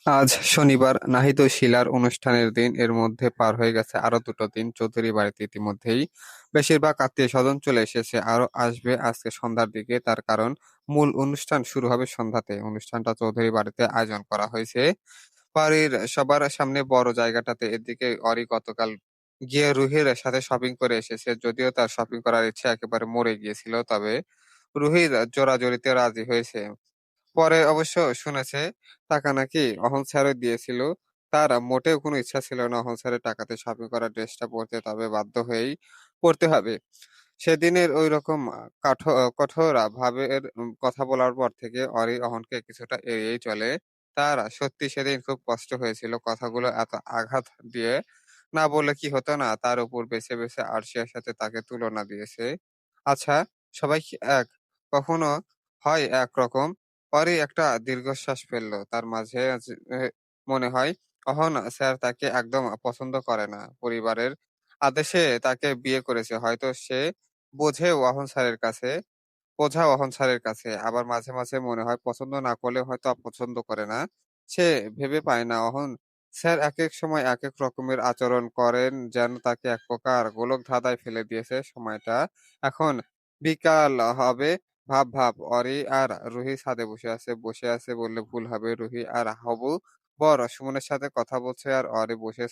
আজ শনিবার নাহিদ ও শিলার অনুষ্ঠানের দিন। এর মধ্যে পার হয়ে গেছে আরো ২ দিন। চৌধুরী বাড়িতে ইতিমধ্যেই বেশিরভাগ আত্মীয়স্বজন চলে এসেছে। আরো আসবে আজকে সন্ধ্যার দিকে। তার কারণ মূল অনুষ্ঠান শুরু হবে সন্ধ্যাতে। অনুষ্ঠানটা চৌধুরী বাড়িতে আয়োজন করা হয়েছে। বাড়ির সবার সামনে বড় জায়গাটাতে। এদিকে অরি গতকাল গিয়ে রুহির সাথে শপিং করে এসেছে। যদিও তার শপিং করার ইচ্ছা একেবারে মরে গিয়েছিল। তবে রুহির জোরাজুরিতে রাজি হয়েছে। পরে অবশ্য শুনেছে টাকা নাকি অহন স্যারও দিয়েছিল। তার মোটেও কোনো ইচ্ছা ছিল না অহন স্যারের টাকাতে শপিং করা ড্রেসটা পড়তে, তবে বাধ্য হয়েই পড়তে হবে। সেদিনের ঐরকম কঠোর ভাবের কথা বলার পর থেকে অরি অহনকে কিছুটা এড়িয়েই চলে। তার সত্যি সেদিন খুব কষ্ট হয়েছিল। কথাগুলো এত আঘাত দিয়ে না বললে কি হতো না? তার উপর বেছে, বেছে আরশিয়ার সাথে তাকে তুলনা দিয়েছে। আচ্ছা, সবাই কি এক? কখনো হয় একরকম? পরে একটা দীর্ঘশ্বাস ফেলল। তার মাঝে মনে হয় অহন স্যার তাকে একদম পছন্দ করে না। পরিবারের আদেশে তাকে বিয়ে করেছে। হয়তো সে বোঝেও অহন স্যারের কাছে বোঝাও অহন স্যারের কাছে। আবার মাঝে, মাঝে মনে হয় পছন্দ না করলেও হয়তো অপছন্দ করে না। সে ভেবে পায় না অহন স্যার একেক সময় একেক রকমের আচরণ করেন, যেন তাকে এক প্রকার গোলকধাঁধায় ফেলে দিয়েছে সময়টা। এখন বিকাল হবে। ভাব অরি আর রুহি ছাদে বসে আছে বললে ভুল হবে। রুহি আর হবু বর সুমনের সাথে কথা বলছে আর অরি বসে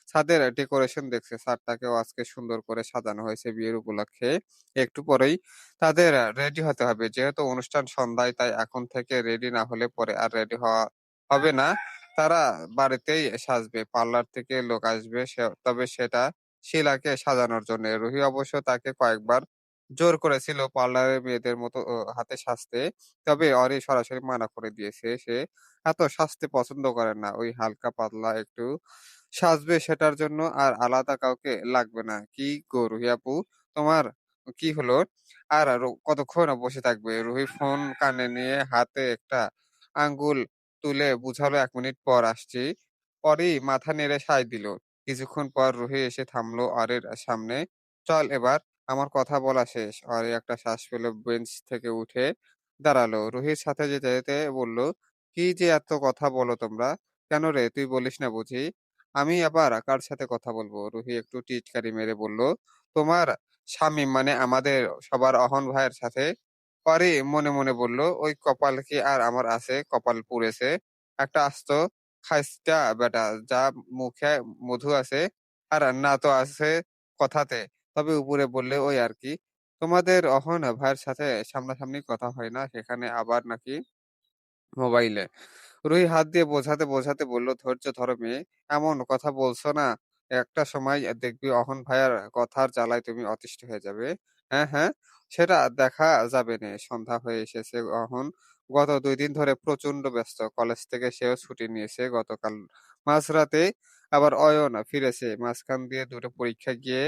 ছাদের ডেকোরেশন দেখছে। ছাদটাকেও আজকে সুন্দর করে সাজানো হয়েছে বিয়ের উপলক্ষে। একটু পরেই তাদের রেডি হতে হবে। যেহেতু অনুষ্ঠান সন্ধ্যায়, তাই এখন থেকে রেডি না হলে পরে আর রেডি হওয়া হবে না। তারা বাড়িতেই সাজবে। পার্লার থেকে লোক আসবে, তবে সেটা শিলাকে সাজানোর জন্যে। রুহি অবশ্য তাকে কয়েকবার জোর করেছিল পার্লারের মেয়েদের মতো হাতে সাজতে। তবে অরি সরাসরি মানা করে দিয়েছে। সে এত সাজতে পছন্দ করে না। ওই হালকা পাতলা একটু সাজবে, সেটার জন্য আর আলাদা কাউকে লাগবে না। কি গো রুহি আপু, তোমার কি হলো? আর কতক্ষণ বসে থাকবে? রুহি ফোন কানে নিয়ে হাতে একটা আঙ্গুল তুলে বুঝালো ১ মিনিট পর আসছি। পরেই মাথা নেড়ে সায় দিল। কিছুক্ষণ পর রুহি এসে থামলো অরির সামনে। চল এবার, আমার কথা বলা শেষ। অরি একটা শ্বাস ফেলে বেঞ্চ থেকে উঠে দাঁড়ালো। রুহির সাথে যেতে যেতে বলল, কি যে এত কথা বলো তোমরা? কেন রে, তুই বলিস না বুঝি? আমি আবার কার সাথে কথা বলবো? রুহি একটু টিটকারি মেরে বলল, তোমার শামীম মানে আমাদের সবার অহন ভাইয়ের সাথে। পরে মনে মনে বলল, ওই কপাল কি আর আমার আছে? কপাল পুড়েছে। একটা আস্ত খাইস্টা বেটা, যা মুখে মধু আছে আর না তো আছে কথাতে। তবে উপরে বললে ওই আর কি। তোমাদের অহন ভাইয়ের সাথে সামনাসামনি কথা হয় না, সেখানে আবার নাকি মোবাইলে। রুহি হাত দিয়ে বোঝাতে বলল, ধৈর্য ধরো মেয়ে, এমন কথা বলছো না। একটা সময় দেখবি অহন ভাইয়ার কথার জ্বালায় তুমি অতিষ্ঠ হয়ে যাবে। হ্যাঁ, হ্যাঁ, সেটা দেখা যাবে নে। সন্ধ্যা হয়ে এসেছে। অহন গত ২ দিন ধরে প্রচন্ড ব্যস্ত। কলেজ থেকে সেও ছুটি নিয়েছে। গতকাল মাঝরাতে আবার অয়ন ফিরেছে। মাঝখান দিয়ে ২ টো পরীক্ষা গিয়ে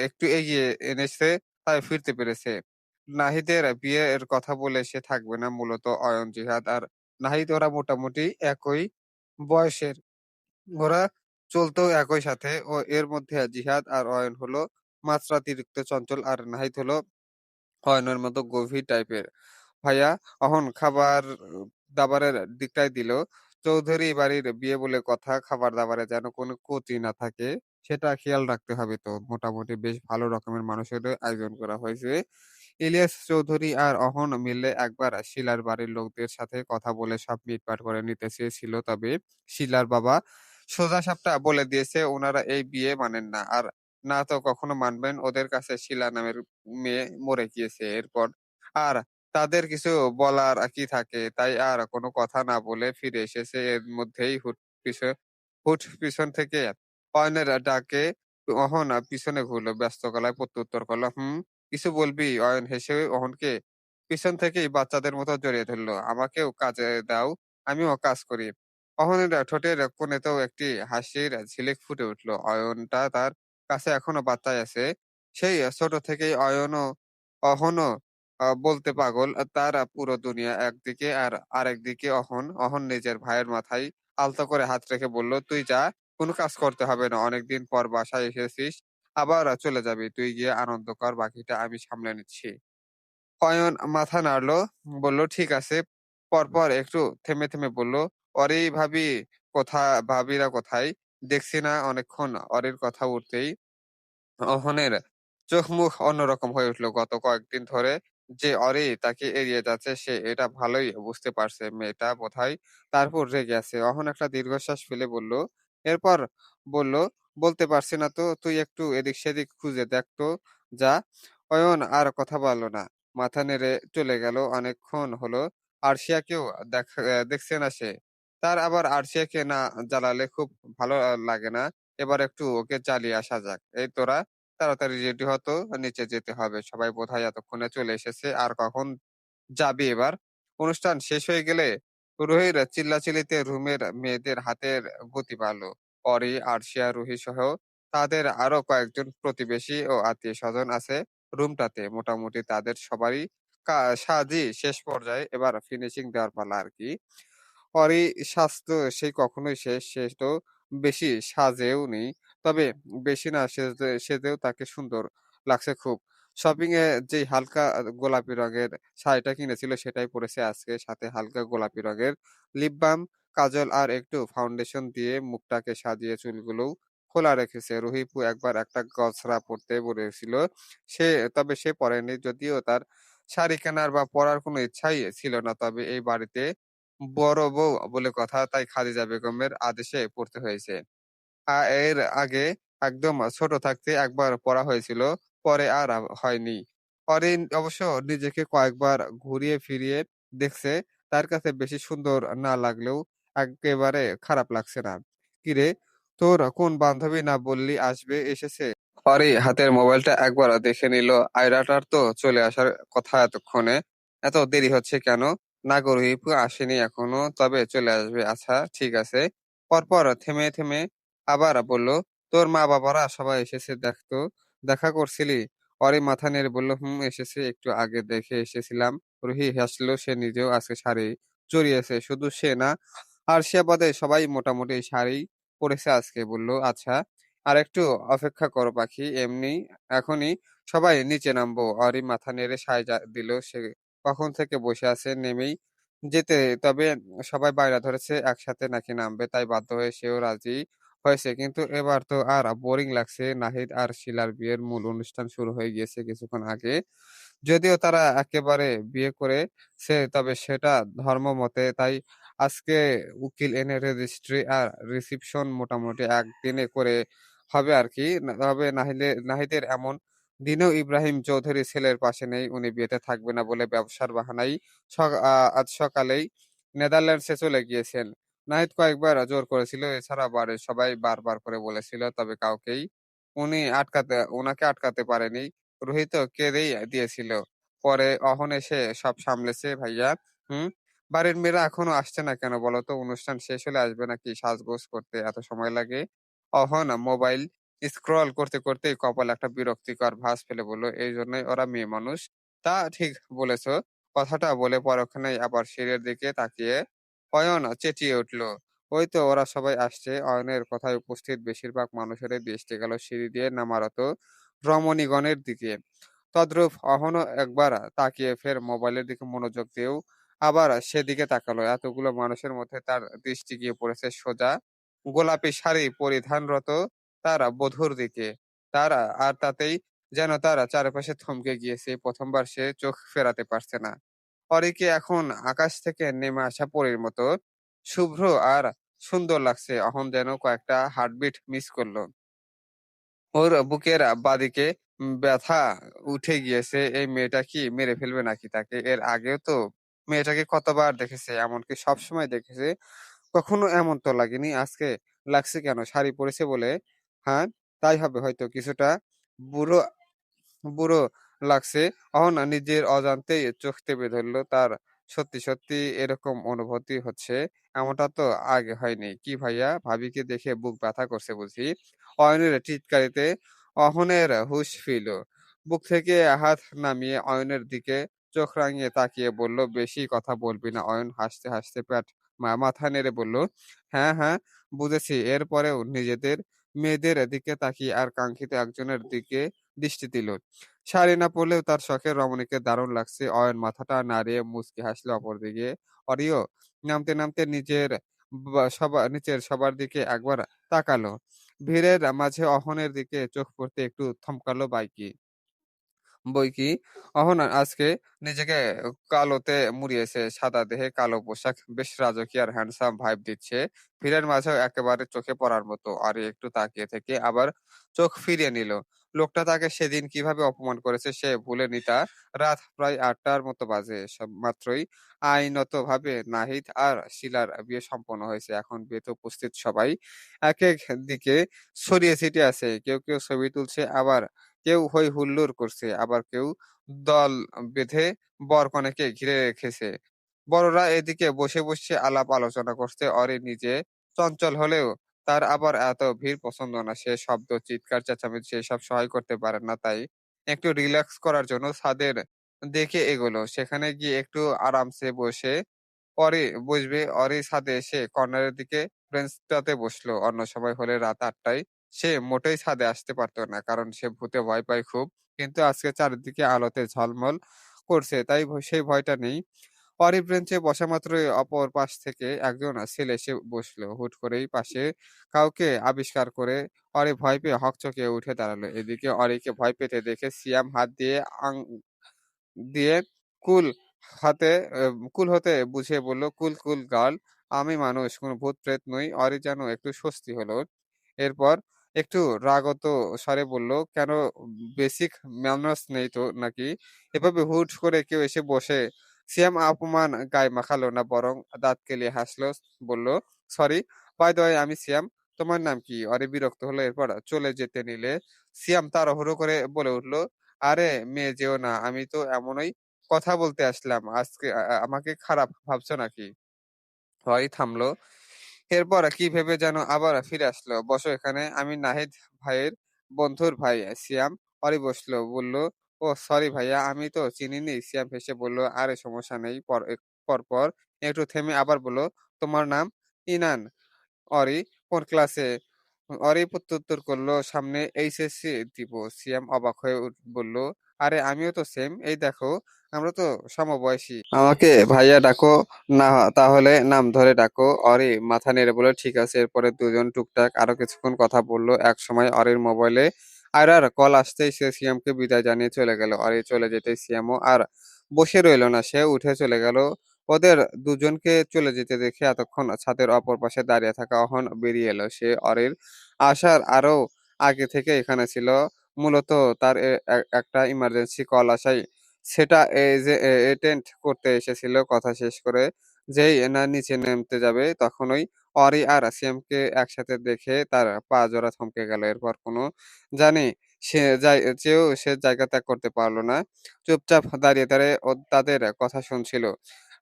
একটু এগিয়ে এনেছে, তাই ফিরতে পেরেছে। নাহিদের বিয়ের কথা বলে সে থাকবে না। মূলত অয়ন, জিহাদ আর নাহিদ ওরা মোটামুটি একই বয়সের। ওরা চলতো একই সাথে। ও এর মধ্যে জিহাদ আর অয়ন হলো মাত্রাতিরিক্ত চঞ্চল, আর নাহিদ হলো অয়নের মতো গভীর টাইপের। ভাইয়া, অহন খাবার দাবারের দিকটাই দিল। চৌধুরী বাড়ির বিয়ে বলে কথা, খাবার দাবারে যেন কোনো কচি না থাকে, সেটা খেয়াল রাখতে হবে তো। মোটামুটি বেশ ভালো রকমের মানুষের আয়োজন করা হয়েছে। ইলিয়াস চৌধুরী আর অহন মিলে একবার শিলার বাড়ির লোকদের সাথে কথা বলে সব মিটমাট করে নিতে চেয়েছিল। তবে শিলার বাবা সোজাসাপটা বলে দিয়েছে ওনারা এই বিয়ে মানেন না। আর না তো কখনো মানবেন। ওদের কাছে শিলা নামের মেয়ে মরে গিয়েছে। এরপর আর তাদের কিছু বলার কি থাকে? তাই আর কোনো কথা না বলে ফিরে এসেছে। এর মধ্যেই হুট পিছন থেকে অয়নের ডাকে অহন পিছনে ঘুরলো। ব্যস্ত গলায় প্রত্যুত্তর করলো, হুম, কিছু বলবি? অয়ন হেসে অহনকে পিছন থেকেই বাচ্চাদের মতো জড়িয়ে ধরলো। আমাকেও কাজে দাও, আমিও কাজ করি। অহনের ঠোঁটের কোণেতেও একটি হাসির ঝিলিক ফুটে উঠল। অয়নটা তার কাছে এখনো বাচ্চাই আছে। সেই ছোট থেকেই অহনও বলতে পাগল। তার পুরো দুনিয়া একদিকে আর আরেকদিকে অহন। অহন নিজের ভাইয়ের মাথায় আলতো করে হাত রেখে বলল, তুই যা, কোনো কাজ করতে হবে না। অনেকদিন পর বাসায় এসেছিস, আবার চলে যাবি। তুই গিয়ে আনন্দ কর, বাকিটা আমি সামলে নিচ্ছি। অয়ন মাথা নাড়ল, বলল, ঠিক আছে। পরপর একটু থেমে বলল, "অরে ভাবি ভাবিরা কোথায়? দেখছি না অনেকক্ষণ অরের কথা উঠতেই অহনের চোখ-মুখ অন্যরকম হয়ে উঠল। গত কয়েকদিন ধরে যে অরি তাকে এড়িয়ে যাচ্ছে সে এটা ভালোই বুঝতে পারছে। মেয়েটা বোধহয় তার উপর রেগে আছে। অহন একটা দীর্ঘশ্বাস ফেলে বলল, এরপর বলল, "বলতে পারছি না তো, তুই একটু এদিক-সেদিক খুঁজে দেখ তো যা।" অয়ন আর কথা বাড়ল না। মাথা নেড়ে চলে গেল। অনেকক্ষণ হলো আরশিয়াকেও দেখছে না সে। তার আবার আরশিয়াকে না জ্বালালে খুব ভালো লাগে না। এবার একটু ওকে জ্বালিয়ে আসা যাক। এই তোরা তাড়াতাড়ি রেডি হ তো, নিচে যেতে হবে। সবাই বোধহয় এতক্ষণে চলে এসেছে। আর কখন যাবি এবার? অনুষ্ঠান শেষ হয়ে গেলে রুহির চিল্লাচিল্লিতে রুমের মেয়েদের হাতের গতি বাড়ল। পরে আরশিয়া, রুহি সহ তাদের আরো কয়েকজন প্রতিবেশী ও আত্মীয়স্বজন আছে রুমটাতে। মোটামুটি তাদের সবারই সাজই শেষ পর্যায়ে। এবার ফিনিশিং দেওয়ার পালা আরকি। পরে স্বাস্থ্য সেই কখনোই শেষ। সে তো বেশি সাজেওনি। তবে বেশি না সেজেও তাকে সুন্দর লাগছে খুব। শপিং এ যেই হালকা গোলাপি রঙের শাড়িটা কিনেছিল সেটাই পড়েছে আজকে। সাথে হালকা গোলাপি রঙের লিপ বাম, কাজল আর একটু ফাউন্ডেশন দিয়ে মুখটাকে সাজিয়ে চুলগুলোও খোলা রেখেছে। রুহিপু একবার একটা গজরা পড়তে বলেছিল। সে সে পড়েনি। যদিও তার শাড়ি কেনার বা পড়ার কোনো ইচ্ছাই ছিল না। তবে এই বাড়িতে বড় বউ বলে কথা, তাই খাদিজা বেগমের আদেশে পড়তে হয়েছে। এর আগে একদম ছোট থাকতে একবার পড়া হয়েছিল, পরে আর হয়নি। অরিন অবশ্য নিজেকে কয়েকবার ঘুরিয়ে ফিরিয়ে দেখছে, তার কাছে বেশি সুন্দর না লাগলেও একেবারে খারাপ লাগছে না। কিরে, তোর কোন বান্ধবী না বললি এসেছে? অরি হাতের মোবাইলটা একবার দেখে নিল। আয়রাটার তো চলে আসার কথা এতক্ষণে। এত দেরি হচ্ছে কেন? না গো, রুহিপু আসেনি এখনো, তবে চলে আসবে। আচ্ছা ঠিক আছে। পরপর থেমে থেমে আবার বলল, তোর মা বাবারা সবাই এসেছে দেখতো, দেখা করছিলি? অরি মাথা নেড়ে বলল, হুম এসেছে, একটু আগে দেখে এসেছিলাম। রুহি হাসলো, সে নিজেও আজকে শাড়ি জড়িয়েছে। শুধু সে না, আর সে বাদে সবাই মোটামুটি শাড়ি পরেছে আজকে। বলল, আচ্ছা আর একটু অপেক্ষা করো পাখি, এখনই সবাই নিচে নামবো। অরি মাথা নেড়ে সায় দিল। সে কখন থেকে বসে আছে, নেমেই যেতে। তবে সবাই বায়না ধরেছে একসাথে নাকি নামবে, তাই বাধ্য হয়ে সেও রাজি হয়েছে। কিন্তু এবার তো আর বোরিং লাগছে। নাহিদ আর শিলার বিয়ের মূল অনুষ্ঠান শুরু হয়ে গিয়েছে কিছুক্ষণ আগে। যদিও তারা একেবারে বিয়ে করেছে, তবে সেটা ধর্মমতে। তাই আজকে উকিল এনে রেজিস্ট্রি আর রিসিপশন মোটামুটি একদিনে করে হবে আরকি। তবে নাহিদের এমন দিনেও ইব্রাহিম চৌধুরী ছেলের পাশে নেই। উনি বিয়েতে থাকবে না বলে ব্যবসার বাহানায় স আ আজ সকালেই নেদারল্যান্ডসে চলে গিয়েছেন। নাহিদ কয়েকবার জোর করেছিল। এছাড়া বাড়ির সবাই বারবার করে বলেছিল, তবে উনাকে আটকাতে পারেনি। রোহিত কেঁদেই দিয়েছিল। পরে অহন এসে সব সামলেছে। ভাইয়া, হুম? বাড়ির মেয়েরা এখনো আসছে না কেন বলো তো? অনুষ্ঠান শেষ হলে আসবে নাকি? সাজগোজ করতে এত সময় লাগে? অহন মোবাইল স্ক্রল করতে করতেই কপালে একটা বিরক্তিকর ভাঁজ ফেলে বলল, এইজন্যই ওরা মেয়ে মানুষ। তা ঠিক বলেছ। কথাটা বলে পরক্ষণেই আবার সিঁড়ির দিকে তাকিয়ে অয়ন চেঁচিয়ে উঠল, ওই তো ওরা সবাই আসছে। অয়নের কথায় উপস্থিত বেশিরভাগ মানুষেরই দৃষ্টি গেল সিঁড়ি দিয়ে নামারত রমণীগণের দিকে। তদ্রূপ অহনও একবার তাকিয়ে ফের মোবাইলের দিকে মনোযোগ দিয়েও আবার সেদিকে তাকালো। এতগুলো মানুষের মধ্যে তার দৃষ্টি গিয়ে পড়েছে সোজা গোলাপি শাড়ি পরিধানরত তার বধূর দিকে। আর তাতেই যেন তার চারপাশে থমকে গিয়েছে। প্রথমবার সে চোখ ফেরাতে পারছে না। অরিকে এখন আকাশ থেকে নেমে আসা পরীর মতো শুভ্র আর সুন্দর লাগছে। অহন যেন কয়েকটা হার্টবিট মিস করলো। ওর বুকের বাঁদিকে ব্যথা উঠে গিয়েছে। এই মেয়েটা কি মেরে ফেলবে নাকি তাকে? এর আগেও তো মেয়েটাকে কতবার দেখেছে, এমনকি সবসময় দেখেছে। কখনো এমন তো লাগেনি। আজকে লাগছে কেন? শাড়ি পরেছে বলে? হ্যাঁ, তাই হবে হয়তো। কিছুটা বুড়ো বুড়ো লাগছে। অহনা নিজের অজান্তেই চোখ টেপে ধরল। তার সত্যি এরকম অনুভূতি হচ্ছে। এমনটা তো আগে হয়নি। কি ভাইয়া, ভাবিকে দেখে বুক ব্যথা করছে বুঝি? অয়নের চিৎকারিতে অহনের হুঁশ ফিরল। বুক থেকে হাত নামিয়ে অয়নের দিকে চোখ রাঙিয়ে তাকিয়ে বলল, বেশি কথা বলবি না। অয়ন হাসতে হাসতে মাথা নেড়ে বলল, হ্যাঁ, বুঝেছি। এরপরেও নিজেদের মেয়েদের দিকে তাকিয়ে আর কাঙ্ক্ষিত একজনের দিকে দৃষ্টি দিল। শাড়ি না পরলেও তার শখের রমণীকে দারুণ লাগছে। অয়ন মাথাটা নাড়িয়ে মুচকি হাসল অপরদিকে। অরিও নামতে নিজের নিচের সবার দিকে একবার তাকালো। ভিড়ের মাঝে অহনের দিকে চোখ পড়তে একটু থমকালো বই কি অহনা আজকে নিজেকে কালোতে মুড়িয়েছে। সাদা দেহে কালো পোশাক বেশ রাজকীয় আর হ্যান্ডসাম ভাইব দিচ্ছে। ভিড়ের মাঝেও একেবারে চোখে পড়ার মতো। আর একটু তাকিয়ে থেকে আবার চোখ ফিরিয়ে নিল। লোকটা তাকে সেদিন কিভাবে অপমান করেছে সে ভুলেনি তা। রাত প্রায় ৮টার মতো বাজে। সব মাত্রই আইনতভাবে নাহিদ আর শিলার বিয়ে সম্পন্ন হয়েছে। এখন বিয়েতে উপস্থিত সবাই একেক দিকে ছড়িয়ে ছিটিয়ে আছে। কেউ ছবি তুলছে, আবার কেউ হৈ হুল্লোড় করছে, আবার কেউ দল বেঁধে বর-কনেকে ঘিরে রেখেছে। বড়রা এদিকে বসে আলাপ আলোচনা করছে। অরি নিজে চঞ্চল হলেও তার আবার এত ভিড় পছন্দ না। সে শব্দ, চিৎকার, চেঁচামেচি এসব সহ্য করতে পারে না। তাই একটু রিল্যাক্স করার জন্য ছাদের দিকে এগোলো। সেখানে গিয়ে একটু আরামসে অরি ছাদে এসে কর্নারের দিকে বেঞ্চটাতে বসলো। অন্য সময় হলে রাত ৮টায় সে মোটেই ছাদে আসতে পারত না। কারণ সে ভূতে ভয় পায় খুব। কিন্তু আজকে চারিদিকে আলোতে ঝলমল করছে, তাই সেই ভয়টা নেই। অরির বেঞ্চে বসা মাত্রই অপর পাশ থেকে একজন ছেলে এসে বসলো। হুট করেই পাশে কাউকে আবিষ্কার করে অরি ভয় পেয়ে হকচকিয়ে উঠে দাঁড়ালো। এদিকে অরিকে ভয় পেতে দেখে সিয়াম হাত দিয়ে কুল হাতে কুল হতে বুঝিয়ে বলল, কুল গার্ল। আমি মানুষ, কোন ভূত-প্রেত নই। অরি যেন একটু স্বস্তি হলো। এরপর একটু রাগত স্বরে বলল, কেন বেসিক ম্যানার্স নেই তো নাকি? এভাবে হুট করে কেউ এসে বসে? সিয়াম অপমান গায়ে মাখালো না, বরং দাঁত কেলিয়ে হাসলো। বলল, সরি, বাই দ্য ওয়ে আমি সিয়াম। তোমার নাম কি? অরি বিরক্ত হলো। এরপর চলে যেতে নিলে সিয়াম তাড়াহুড়ো করে বলে উঠল, আরে মেয়ে যেও না। আমি তো এমনই কথা বলতে আসলাম। আজকে আমাকে খারাপ ভাবছো নাকি? হয় থামলো। এরপর কি ভেবে যেন আবার ফিরে আসলো। বসো এখানে। আমি নাহিদ ভাইয়ের বন্ধুর ভাই সিয়াম। অরি বসলো। বলল, ও সরি ভাইয়া, আমি তো চিনিনি। সিয়াম হেসে বলল, আরে সমস্যা নেই। পরপর একটু থেমে আবার বলল, তোমার নাম? ইনান। অরি কোন ক্লাসে? অরি প্রত্যুত্তর করলো, সামনে এইচএসসি দিব। সিয়াম অবাক হয়ে বলল, আরে আমিও তো সেম। এই দেখো, আমরা তো সমবয়সী। আমাকে ভাইয়া ডাকো, না তাহলে নাম ধরে ডাকো। অরি মাথা নেড়ে বলল, ঠিক আছে। এরপরে দুজন টুকটাক আরো কিছুক্ষণ কথা বললো। এক সময় অরির মোবাইলে আয়রার কল আসতেই সে সিয়ামকে বিদায় জানিয়ে চলে গেল। অরি চলে যেতেই সিয়ামও আর বসে রইল না, সে উঠে চলে গেল। ওদের দুজনকে চলে যেতে দেখে এতক্ষণ ছাদের অপর পাশে দাঁড়িয়ে থাকা অহন বেরিয়ে এলো। সে অরির আসার আরো আগে থেকে এখানে ছিল। মূলত তার একটা ইমার্জেন্সি কল আসায় সেটা অ্যাটেন্ড করতে এসেছিল। কথা শেষ করে যেই না নিচে নামতে যাবে, তখনই অরি আর সিয়ামকে একসাথে দেখে তার পা জোড়া থমকে গেল। এরপর কোনো জানি সে জায়গা ত্যাগ করতে পারল না। চুপচাপ দাঁড়িয়ে তাদের কথা শুনছিল।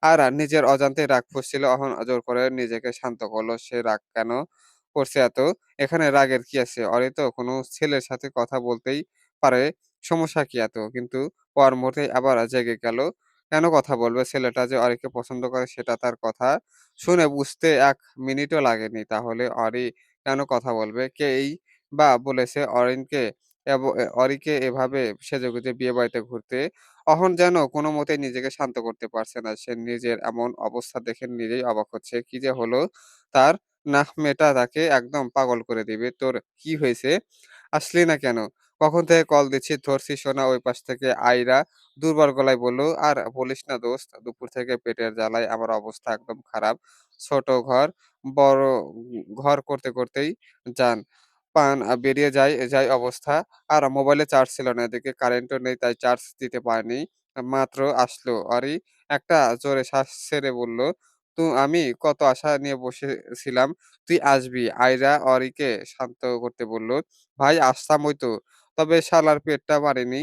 আর নিজের অজান্তে রাগ ফুঁসছিল। অহন জোর করে নিজেকে শান্ত করলো। সে রাগ কেন করছে এত? এখানে রাগের কি আছে? অরি তো কোনো ছেলের সাথে কথা বলতেই পারে। সমস্যা কি এত? কিন্তু পর মুহূর্তেই আবার জেগে গেল। কেন কথা বলবে? ছেলেটা যে অরিকে পছন্দ করে সেটা তার কথা শুনে বুঝতে ১ মিনিটও লাগেনি। তাহলে অরি কেন কথা বলবে? কেই বা বলেছে অরিকে এভাবে সেজেগুজে বিয়েবাড়িতে ঘুরতে? অহন যেন কোনোমতেই নিজেকে শান্ত করতে পারছে না। সে নিজের এমন অবস্থা দেখে নিজেই অবাক হচ্ছে। কি যে হলো তার? নাহ, মেয়েটা তাকে একদম পাগল করে দিবে। তোর কি হয়েছে? আসলি না কেন? কখন থেকে কল দিচ্ছি, ধরছিসও না। ওই পাশ থেকে আইরা দুর্বল গলায় বলল, আর বলিস না দোস্ত, দুপুর থেকে পেটের জ্বালায় আমার অবস্থা একদম খারাপ। ছোট ঘর, বড় ঘর করতেই জান পান বেরিয়ে যায় অবস্থা। আর মোবাইলে চার্জ ছিল না। এদিকে কারেন্টও নেই, তাই চার্জ দিতে পারিনি। মাত্র আসলো। অরি একটা জোরে শ্বাস ছেড়ে বলল, আমি কত আশা নিয়ে বসেছিলাম তুই আসবি। আয়রা অরিকে শান্ত করতে বলল, ভাই আসতাম ওইতো, তবে শালার পেটটা বাড়েনি।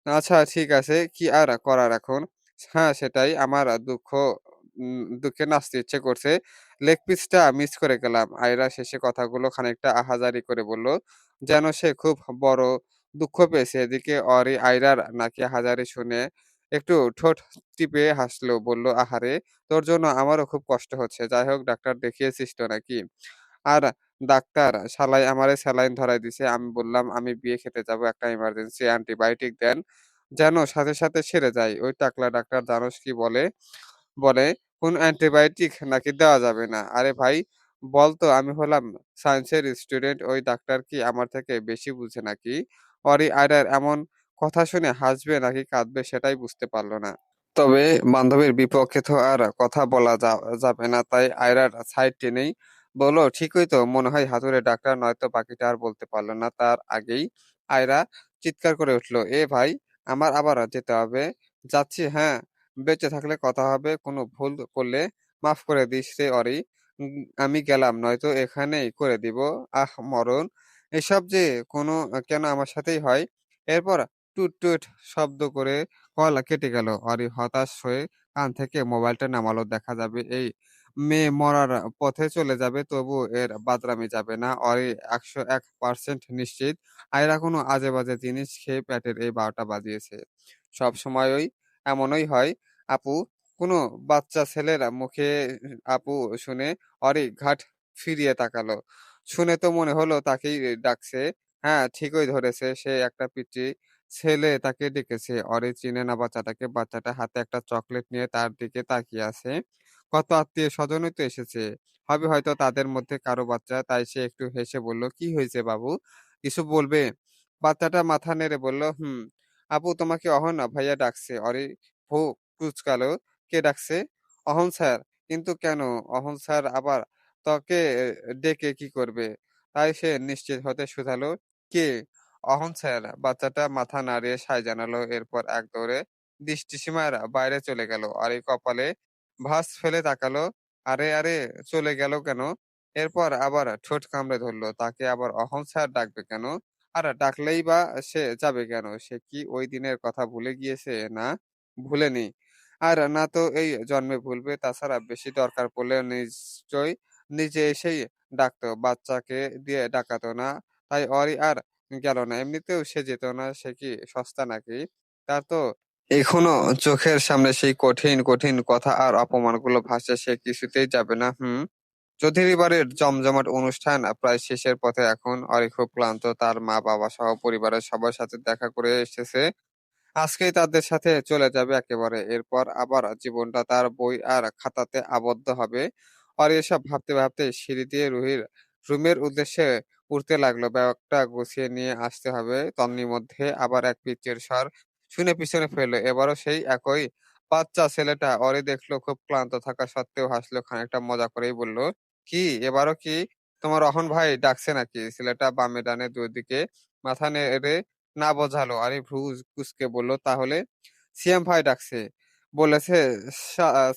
আচ্ছা ঠিক আছে। কি আর করার এখন? হ্যাঁ, সেটাই। আমার দুঃখে নাচতে ইচ্ছে করছে। লেগ পিসটা মিস করে গেলাম। আয়রা শেষে কথাগুলো খানিকটা আহাজারি করে বলল, যেন সে খুব বড় দুঃখ পেয়েছে। এদিকে আয়রার নাকি আহাজারি শুনে একটু ঠোঁট টিপে হাসলো। বলল, আহারে! তোর জন্য আমারও খুব কষ্ট হচ্ছে। যাই হোক, ডাক্তার দেখিয়েছিস তো নাকি? আর ডাক্তার শালাই আমারে স্যালাইন ধরায় দিছে। আমি বললাম, আমি বিয়ে খেতে যাবো। একটা ইমার্জেন্সি অ্যান্টিবায়োটিক দেন। যেন সাথে সেরে যায়। ওই টাকলা ডাক্তার জানোস কি বলে? বলে, কোন অ্যান্টিবায়োটিক নাকি দেওয়া যাবে না? আরে ভাই বল তো, আমি হলাম সায়েন্সের স্টুডেন্ট, ওই ডাক্তার কি আমার থেকে বেশি বুঝে নাকি? অরি আয়রার এমন কথা শুনে হাসবে নাকি কাঁদবে সেটাই বুঝতে পারল না। তবে বান্ধবীর বিপক্ষে তো আর কথা বলা যাবে না, তাই আয়রার সাইড টেনেই বলল, ঠিকই তো মনে হয় হাতুড়ে ডাক্তার, নয়তো বাকিটা আর বলতে পারল না। তার আগেই আয়রা চিৎকার করে উঠল, এ ভাই, আমার আবার যেতে হবে। যাচ্ছি, হ্যাঁ, বেঁচে থাকলে কথা হবে, কোনো ভুল করলে মাফ করে দিস রে অরি। আমি গেলাম, নয়তো এখানেই করে দিব। আহ মরণ, এসব যে কোনো কেন আমার সাথেই হয়। এরপর টুট টুট শব্দ করে কল কেটে গেল। অরি হতাশ হয়ে কান থেকে মোবাইলটা নামালো। দেখা যাবে এই মেয়ে মরার পথে চলে যাবে, তবু এর বাদরামি যাবে না। অরি 101% নিশ্চিত আয়রা কোনো আজে বাজে জিনিস খেয়ে পেটের এই 12টা বাজিয়েছে। সব সময়ই এমনই হয় আপু। কোনো বাচ্চা ছেলের মুখে আপু শুনে অরি ঘাট ফিরিয়ে তাকালো। শুনে তো মনে হলো তাকেই ডাকছে। হ্যাঁ, ঠিকই ধরেছে, সে একটা পিচ্চি ছেলে তাকে ডেকেছে। অরি চিনে না বাচ্চাটাকে। বাচ্চাটা হাতে একটা চকলেট নিয়ে তার দিকে তাকিয়ে আছে। কত আত্মীয় স্বজনই তো এসেছে, হবে হয়তো তাদের মধ্যে কারো বাচ্চা। তাই সে একটু হেসে বলল, কি হয়েছে বাবু, কিছু বলবে? বাচ্চাটা মাথা নেড়ে বলল, হুম। আপু, তোমাকে অহন ভাইয়া ডাকছে। অরি ভ্রু কুঁচকালো। কে ডাকছে? অহন স্যার। কিন্তু কেন? অহন স্যার আবার তোকে ডেকে কি করবে? তাই সে নিশ্চিত হতে শুধালো, কে? অহন স্যার। বাচ্চাটা মাথা নাড়িয়ে সায় জানালো। এরপর এক দৌড়ে দৃষ্টিসীমার বাইরে চলে গেল। আর এই কপালে ভাঁজ ফেলে তাকালো, আরে আরে, চলে গেল কেন? এরপর আবার ঠোঁট কামড়ে ধরলো, তাকে আবার অহন স্যার ডাকবে কেন? আর ডাকলেই বা সে যাবে কেন? সে কি ওই দিনের কথা ভুলে গিয়েছে? না, ভুলেনি। আর না তো এই জন্মে ভুলবে। তাছাড়া বেশি দরকার পড়লে নিশ্চয়ই নিজে এসেই ডাকতো, বাচ্চাকে দিয়ে ডাকাতো না। তাই অরি আর গেল না। এমনিতেও সে যেত না, সে কি সস্তা নাকি? তার তো এখনো চোখের সামনে সেই কঠিন কঠিন কথা আর অপমানগুলো ভাসছে, সে কিছুতেই যাবে না। চৌধুরী বাড়ির জমজমাট অনুষ্ঠান প্রায় শেষের পথে এখন। অরি খুব ক্লান্ত। তার মা বাবা সহ পরিবারের সবার সাথে দেখা করে এসেছে। আজকেই তাদের সাথে চলে যাবে একেবারে। এরপর আবার জীবনটা তার বই আর খাতাতে আবদ্ধ হবে। আর এসব ভাবতে ভাবতে সিঁড়ি দিয়ে রুহির রুমের উদ্দেশ্যে উঠতে লাগলো। ব্যাগটা গুছিয়ে নিয়ে আসতে হবে। তন্নিমধ্যে আবার এক পিচ্চির স্বর শুনে পিছনে ফেললো। এবারও সেই একই বাচ্চা ছেলেটা। অরি দেখলো খুব ক্লান্ত থাকা সত্ত্বেও হাসলো, খানিকটা মজা করেই বলল, কি এবারও কি তোমার অহন ভাই ডাকছে নাকি? ছেলেটা বামে ডানে দুদিকে মাথা নেড়ে না বোঝালো। আরে ভ্রু কুঁচকে বলল, তাহলে সিয়াম ভাই ডাকছে, বলেছে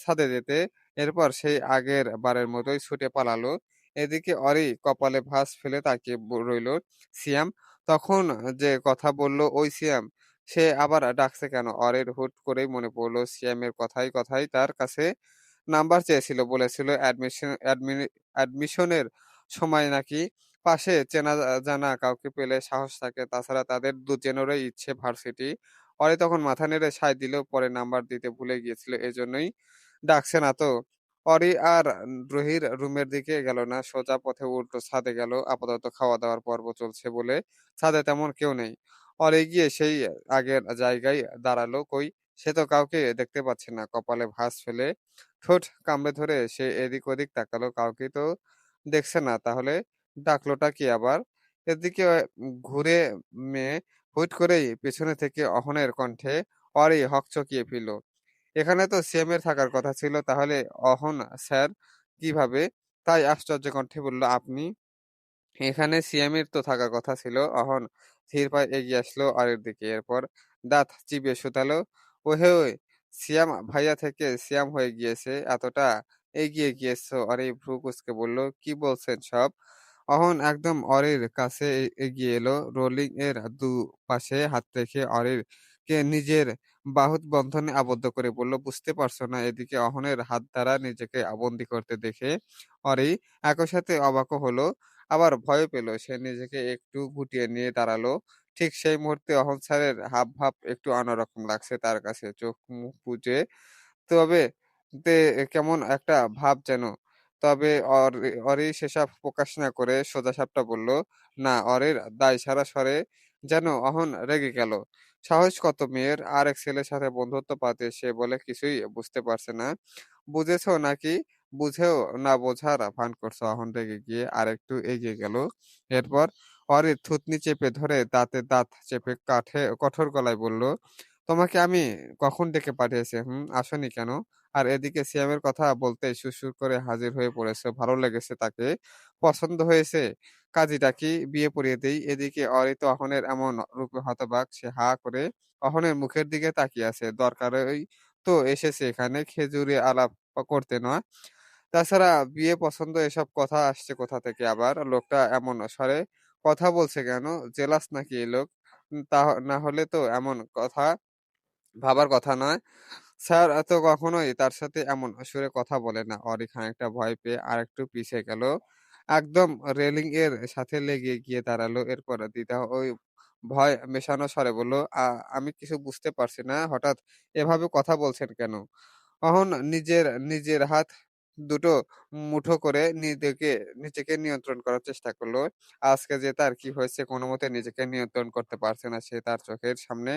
ছাদে যেতে। এরপর সেই আগের বারের মতোই ছুটে পালালো। এদিকে অরি কপালে ভাঁজ ফেলে তাকিয়ে রইল। সিয়াম তখন যে কথা বলল, ওই সিয়াম, সে আবার ডাকছে কেন? অরির হুট করেই মনে পড়লো সিয়ামের কথাই কথাই তার কাছে নাম্বার চেয়েছিল, বলেছিল অ্যাডমিশনের সময় নাকি পাশে চেনা জানা কাউকে পেলে সাহস থাকে। তাছাড়া তাদের দুজনেরই ইচ্ছে ভার্সিটি। অরে তখন মাথা নেড়ে সায় দিলেও পরে নাম্বার দিতে ভুলে গিয়েছিল, এজন্যই ডাকছে না তো। অরি আর রুহির রুমের দিকে গেল না, সোজা পথে উল্টো ছাদে গেল। আপাতত খাওয়া দাওয়ার পর্ব চলছে বলে ছাদে তেমন কেউ নেই। অরে গিয়ে সেই আগের জায়গায় দাঁড়ালো। কই, সে তো কাউকে দেখতে পাচ্ছে না। কপালে ভাঁজ ফেলে ঠোঁট কামড়ে ধরে সে এদিক ওদিক তাকালো, কাউকে তো দেখছে না। তাহলে ডাকলোটা কি আবার? এদিকে ঘুরে মেয়ে হুট করেই পেছনে থেকে অহনের কণ্ঠে অরি হকচকিয়ে ফিরল। এখানে তো সিএমের থাকার কথা ছিল, তাহলে অহন স্যার কিভাবে? তাই আশ্চর্য কণ্ঠে বলল, আপনি এখানে? সিয়ামের তো থাকার কথা ছিল। অহন ধীর পায়ে এগিয়ে আসলো অরির দিকে। এরপর দাঁত চিবিয়ে শুধালো, ওহে ওই, সিয়াম ভাইয়া থেকে সিয়াম হয়ে গিয়েছে, এতটা এগিয়ে গিয়েছো? অরি ভ্রু কুঁচকে বলল, কি বলছেন সব? অহন একদম অরির কাছে এগিয়ে এলো। রোলিং এর দু পাশে হাত রেখে অরির কে নিজের বাহুর বন্ধনে আবদ্ধ করে বলল, বুঝতে পারছো না? এদিকে অহনের হাত দ্বারা নিজেকে বন্দি করতে দেখে অরি একই সাথে অবাকও হলো, আবার ভয় পেল। সে নিজেকে একটু গুটিয়ে নিয়ে দাঁড়ালো। ঠিক সেই মুহূর্তে অহন স্যারের হাবভাব একটু অন্যরকম লাগছে তার কাছে। চোখ মুখ বুজে, তবে তে কেমন একটা ভাব যেন। তবে অরি সেসব প্রকাশ না করে সোজাসাপটা বলল, না। অরির দায়সারা স্বরে যেন অহন রেগে গেল। সাহস কত মেয়ের! আরেক ছেলের সাথে বন্ধুত্ব পাতে সে বলে কিছুই বুঝতে পারছে না। বুঝেছো নাকি? বুঝেও না বোঝার ভান করছো। অহন রেগে গিয়ে আরেকটু এগিয়ে গেল। এরপর অরির থুতনি চেপে ধরে দাঁতে দাঁত চেপে কঠোর গলায় বলল, "তোমাকে আমি কখন ডেকে পাঠিয়েছি, হুম? আসোনি কেন?" আর এদিকে সিয়ামের কথা বলতেই সুরসুর করে হাজির হয়ে পড়েছে। ভালো লেগেছে তাকে, পছন্দ হয়েছে। কাজীটা কি? বিয়ে পড়িয়ে দেই। এদিকে অরিত অহনের এমন রূপে হতবাক, সে হা করে অহনের মুখের দিকে তাকিয়ে আছে। দরকারই তো এসেছে এখানে খেজুরে আলাপ করতে নয়। তাছাড়া বিয়ে পছন্দ এসব কথা আসছে কোথা থেকে আবার? লোকটা এমন স্বরে কথা বলছে কেন? জেলাস নাকি এই লোক? তা না হলে তো এমন কথা ভাবার কথা নয়। স্যার তো কখনোই তার সাথে এমন সুরে কথা বলে না। অরি খানিকটা ভয় পেয়ে আরেকটু পিছিয়ে গেল। একদম রেলিং এর সাথে লেগে গিয়ে দাঁড়ালো। এরপর দিদা ওই ভয় মেশানো স্বরে বলল, আমি কিছু বুঝতে পারছি না। হঠাৎ এভাবে কথা বলছেন কেন?" অহন নিজের হাত দুটো মুঠো করে নিজেকে নিয়ন্ত্রণ করার চেষ্টা করল। আজকে যে তার কি হয়েছে কোনমতে নিজেকে নিয়ন্ত্রণ করতে পারছে না সে। তার চোখের সামনে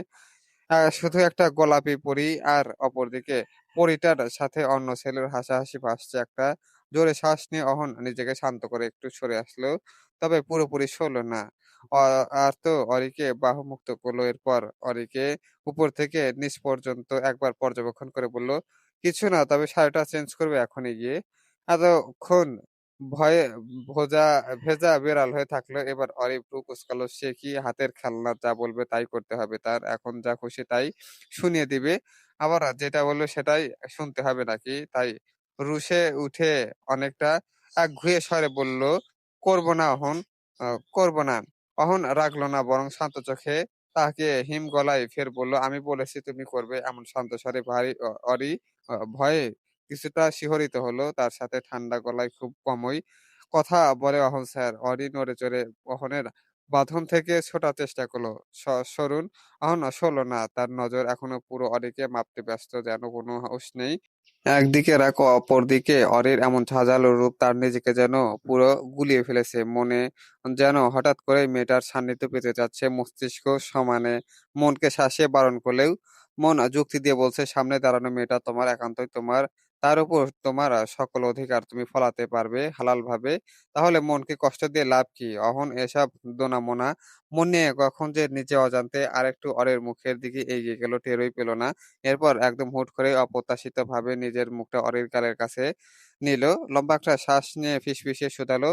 শুধু একটা গোলাপি পরী আর অপরদিকে পরীটার সাথে অন্য ছেলের হাসাহাসি ভাসছে একটা। জোরে শ্বাস নিয়ে অহন নিজেকে শান্ত করে একটু সরে আসলো। তবে পুরোপুরি সরল না। অ আর তো অরিকে বাহুমুক্ত করলো। এরপর অরিকে উপর থেকে নিচ পর্যন্ত একবার পর্যবেক্ষণ করে বলল, "কিছু না, তবে শাড়িটা চেঞ্জ করবে এখনই গিয়ে।" এতক্ষণ ভয়ে ভোজা ভেজা বিড়াল হয়ে থাকলো। এবার অরি ভ্রু কুঁচকালো। সে কি হাতের খেলনা, যা বলবে তাই করতে হবে তার। এখন যা খুশি তাই শুনিয়ে দিবে। আবার যেটা বলবে সেটাই শুনতে হবে নাকি? তাই রুষে উঠে অনেকটা একগুঁয়ে স্বরে বলল, "করব না অহন, আ করব না।" অহন রাগলো না, বরং শান্ত চোখে তাকিয়ে হিম গলায় ফের বলল, "আমি বলেছি তুমি করবে।" এমন শান্ত স্বরে ভারী অরি ভয়ে কিছুটা শিহরিত হলো। তার সাথে ঠান্ডা গলায় খুব কমই কথা বলে অহন স্যার। অরি নড়েচড়ে অহনের বাঁধন থেকে ছোটার চেষ্টা করলো। সরুন। অহন সরল না। তার নজর এখনো পুরো অরিকে মাপতে ব্যস্ত, যেন কোনো হুঁশ নেই। একদিকে রাগ, অপরদিকে অরির এমন ঝাঁঝালো রূপ তার নিজেকে যেন পুরো গুলিয়ে ফেলেছে। মনে যেন হঠাৎ করে মেয়েটার সান্নিধ্য পেতে যাচ্ছে। মস্তিষ্ক সমানে মনকে শাসিয়ে বারণ করলেও মন যুক্তি দিয়ে বলছে, সামনে দাঁড়ানো মেয়েটা তোমার, একান্তই তোমার। তার উপর তোমার সকল অধিকার, তুমি ফলাতে পারবে হালালভাবে। তাহলে মনকে কষ্ট দিয়ে লাভ কি? অহন এসব দোনামোনা মন নিয়ে কখন যে নিজে অজান্তে আরেকটু অরের মুখের দিকে এগিয়ে গেল টেরই পেল না। এরপর একদম হুট করে অপ্রত্যাশিতভাবে নিজের মুখটা অরির গালের কাছে নিল। লম্বা একটা শ্বাস নিয়ে ফিসফিসিয়ে শুধালো,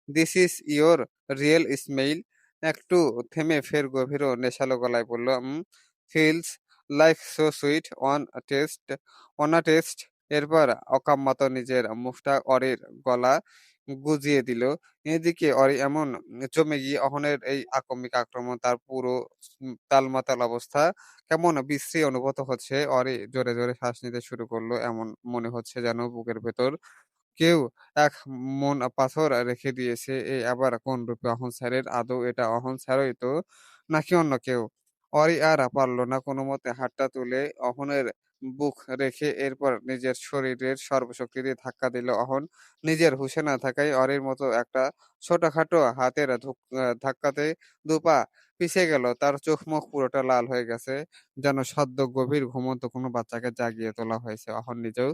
"দিস ইজ ইওর রিয়েল স্মেইল?" একটু থেমে ফের গভীর ও নেশালো গলায় বলল, feels like so sweet on a test." এরপর অকাম্মাত নিজের মুখটা অরির গলা গুজিয়ে দিল। এদিকে অরি এমন জমে গিয়ে অহনের এই আকস্মিক আক্রমণ, তার পুরো তালমাতাল অবস্থা কেমন বিশ্রী অনুভূত হচ্ছে। অরি জোরে জোরে শ্বাস নিতে শুরু করলো। এমন মনে হচ্ছে যেন বুকের ভেতর কেউ এক মন পাথর রেখে দিয়েছে। এ আবার কোন রূপে? অহন স্যারের? আদৌ এটা অহন স্যারই তো, নাকি অন্য কেউ? অরি আর পারল না কোনোমতে হাতটা তুলে অহনের বুক রেখে এরপর নিজের শরীরের সর্বশক্তি দিয়ে ধাক্কা দিল অহন। নিজের হুঁশে না থাকায় অরির মতো একটা ছোটখাটো হাতের ধাক্কাতে দুপা পিছিয়ে গেল। তার চোখ মুখ পুরোটা লাল হয়ে গেছে, যেন সদ্য গভীর ঘুমন্ত কোনো বাচ্চাকে জাগিয়ে তোলা হয়েছে। অহন নিজেও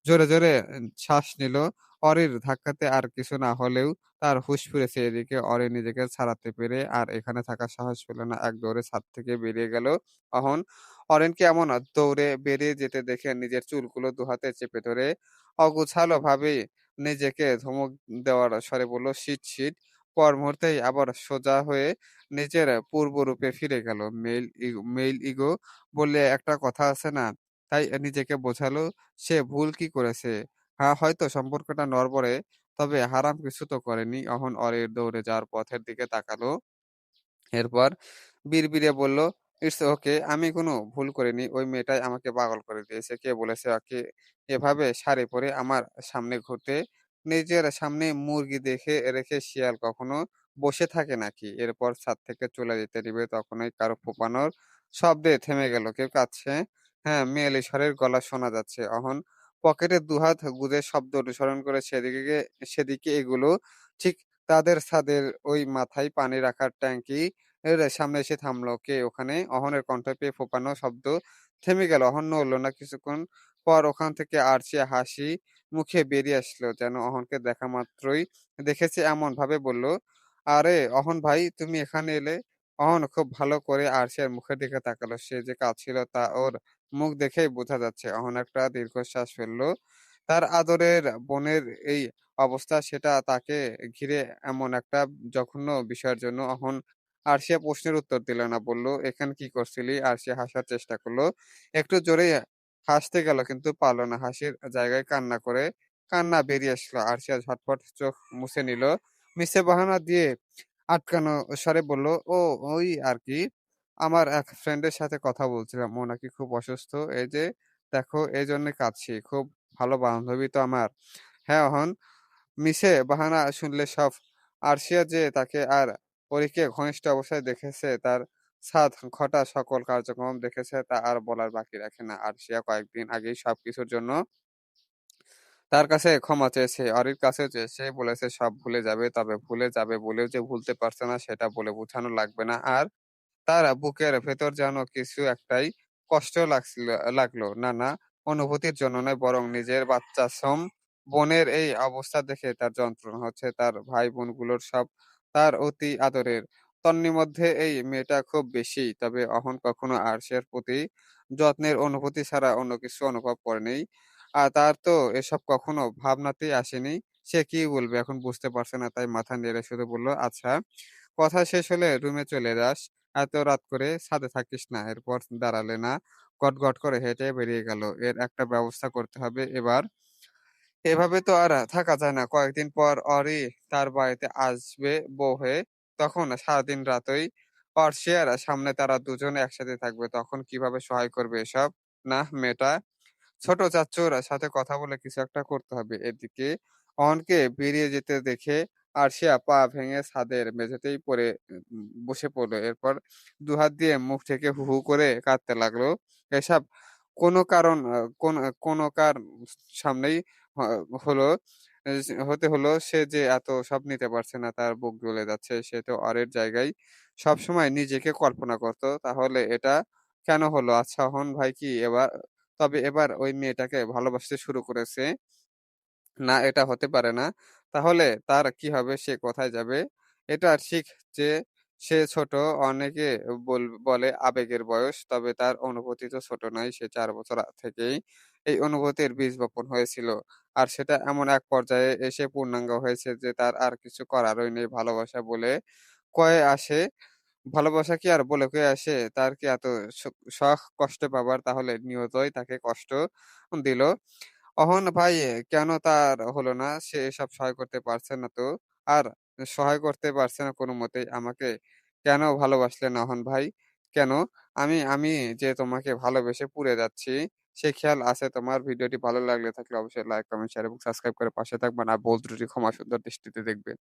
জোরে জোরে শ্বাস নিল। অরির ধাক্কাতে আর কিছু না হলেও তার হুঁশ ফিরেছে। এদিকে অরি নিজেকে ছাড়াতে পেরে আর এখানে থাকার সাহস পেল না। এক দৌড়ে ছাদ থেকে বেরিয়ে গেল অহন। অরিনকে এমন দৌড়ে বেরিয়ে যেতে দেখে নিজের চুলগুলো দুহাতে চেপে ধরে অগোছালো ভাবেই নিজেকে ধমক দেওয়ার স্বরে বলল, "শিট, শিট।" পর মুহূর্তেই আবার সোজা হয়ে নিজের পূর্বরূপে ফিরে গেল। মেইল ইগো বললে একটা কথা আছে না? তাই নিজেকে বোঝালো সে ভুল কি করেছে। হ্যাঁ, হয়তো সম্পর্কটা নড়বড়ে, তবে হারাম কিছু তো করেনি। অহন অরির দৌড়ে যাওয়ার পথের দিকে তাকালো। এরপর বিড়বিড়ে বলল, "ইটস ওকে। আমি কোনো ভুল করিনি। ওই মেয়েটাই আমাকে পাগল করে দিয়েছে। কে বলেছে ওকে এভাবে শাড়ি পরে আমার সামনে ঘুরতে? নিজের সামনে মুরগি দেখে রেখে শিয়াল কখনো বসে থাকে নাকি?" এরপর ছাদ থেকে চলে যেতে নিবে তখনই কারো ফোঁপানোর শব্দে থেমে গেল। কেউ কাঁদছে? হ্যাঁ, মেয়েলি স্বরের গলা শোনা যাচ্ছে। অহন পকেটে দুহাত গুজে শব্দ অনুসরণ করে সেদিকে এগুলো। ঠিক তাদের ছাদের ওই মাথায় পানি রাখার ট্যাঙ্কি এর সামনে এসে থামলো। কে ওখানে? অহনের কণ্ঠ পেয়ে ফোঁপানো শব্দ থেমে গেল। অহন নড়ল না। কিছুক্ষণ পর ওখান থেকে আরশি হাসি মুখে বেরিয়ে আসলো। যেন অহনকে দেখা মাত্রই দেখেছে এমনভাবে বলল, "আরে অহন ভাই তুমি এখানে এলে?" অহন খুব ভালো করে আরশিয়ার মুখের দিকে তাকালো। সে যে কাঁদছিল তা ওর মুখ দেখেই বোঝা যাচ্ছে। অহন একটা দীর্ঘশ্বাস ফেলল। তার আদরের বোনের এই অবস্থা সেটা তাকে ঘিরে এমন একটা জঘন্য বিষয়ের জন্য অহন আরশিয়া প্রশ্নের উত্তর দিল না। বলল, "এখানে কি করছিলি?" আরশিয়া হাসার চেষ্টা করল। একটু জোরেই হাসতে গেল কিন্তু পারল না। হাসির জায়গায় কান্না বেরিয়ে আসলো। আরশিয়া ঝটপট চোখ মুছে নিল। মিছে বাহানা দিয়ে আটকানো স্বরে বলল, "ও ওই আরকি। আমার এক ফ্রেন্ডের সাথে কথা বলছিলাম। ও নাকি খুব অসুস্থ। এই যে দেখো এজন্যে কাঁদছি। খুব ভালো বান্ধবী তো আমার।" হ্যাঁ, অহন মিছে বাহানা শুনলে সব আরশিয়া যে তাকে আর পরীকে ঘনিষ্ঠ অবস্থায় দেখেছে, তার ছাদ ঘটা সকল কার্যক্রম দেখেছে তা আর বলার বাকি রাখে না। আরশিয়া কয়েকদিন আগেই সবকিছুর জন্য তার কাছে ক্ষমা চেয়েছে, অরির কাছেও চেয়েছে। বলেছে সব ভুলে যাবে। তবে ভুলে যাবে বলেও যে ভুলতে পারছে না সেটা বলে বোঝানো লাগবে না। আর তার বুকের ভেতর যেন কিছু একটাই কষ্ট লাগলো। না, অনুভূতির জন্য নয় বরং নিজের বাচ্চাসম বোনের এই অবস্থা দেখে তার যন্ত্রণা হচ্ছে। তার ভাই-বোনগুলোর সব তার অতি আদরের। তন্নিমধ্যে এই মেয়েটা খুব বেশি। তবে অহন কখনো আরশের প্রতি যত্নের অনুভূতি ছাড়া অন্য কিছু অনুভব করেনি। তার তো এসব কখনো ভাবনাতেই আসেনি। সে কি বলবে এখন বুঝতে পারছে না তাই মাথা নেড়ে শুধু বলল, "আচ্ছা, কথা শেষ হলে রুমে চলে যাস। এত রাত করে ছাদে থাকিস না।" এরপর দাঁড়ালে না। গটগট করে হেঁটে বেরিয়ে গেল। এর একটা ব্যবস্থা করতে হবে এবার। এভাবে তো আর থাকা যায় না। কয়েকদিন পর অরি তার বাড়িতে আসবে বউ হয়ে। তখন সারাদিন রাতই অর্ষিয়ার সামনে তারা দুজনে একসাথে থাকবে। তখন কিভাবে সহায় করবে এসব? নাহ, মেয়েটা ছোট চাচ্চুর সাথে কথা বলে কিছু একটা করতে হবে। এদিকে অয়নকে বেরিয়ে যেতে দেখে আরশিয়া পা ভেঙে ছাদের মেঝেতেই পড়ে বসে পড়ল। এরপর দুহাত দিয়ে মুখ ঢেকে হু, হু করে কাঁদতে লাগলো। এসব কোনো কারণ কোনো কার সামনেই হ হলো হতে হলো সে যে এত সব নিতে পারছে না, তার বুক জ্বলে যাচ্ছে। সে তো অরের জায়গায় সবসময় নিজেকে কল্পনা করত। তাহলে এটা কেন হলো? আচ্ছা অহন ভাই কি তবে এবার ওই মেয়েটাকে ভালোবাসতে শুরু করেছে। না, এটা হতে পারে না। তাহলে তার কি হবে? সে কোথায় যাবে? এটা ঠিক যে সে ছোট, অনেকে বলে আবেগের বয়স। তবে তার অনুভূতি তো ছোট নয়। সে ৪ বছর থেকেই এই অনুভূতির বীজ বপন হয়েছিল। আর সেটা এমন এক পর্যায়ে এসে পূর্ণাঙ্গ হয়েছে যে তার আর কিছু করারই নেই। ভালোবাসা বলে কয়ে আসে। ভালোবাসা কি আর বলে কয়ে আসে? তার কি এত শখ কষ্ট পাবার? তাহলে নিয়তই তাকে কষ্ট দিল। অহন ভাই কেন তার হলো না? সে এসব সহায় করতে পারছে না তো। আর সহায় করতে পারছে না কোনমতেই। আমাকে কেন ভালোবাসলে না অহন ভাই? কেন? আমি যে তোমাকে ভালোবেসে পুড়ে যাচ্ছি, সে খেয়াল আছে তোমার? ভিডিওটি ভালো লাগলে থাকলে অবশ্যই লাইক, কমেন্ট, শেয়ার এবং সাবস্ক্রাইব করে পাশে থাকবেন। আর ভুল ত্রুটি ক্ষমা সুন্দর দৃষ্টিতে দেখবেন।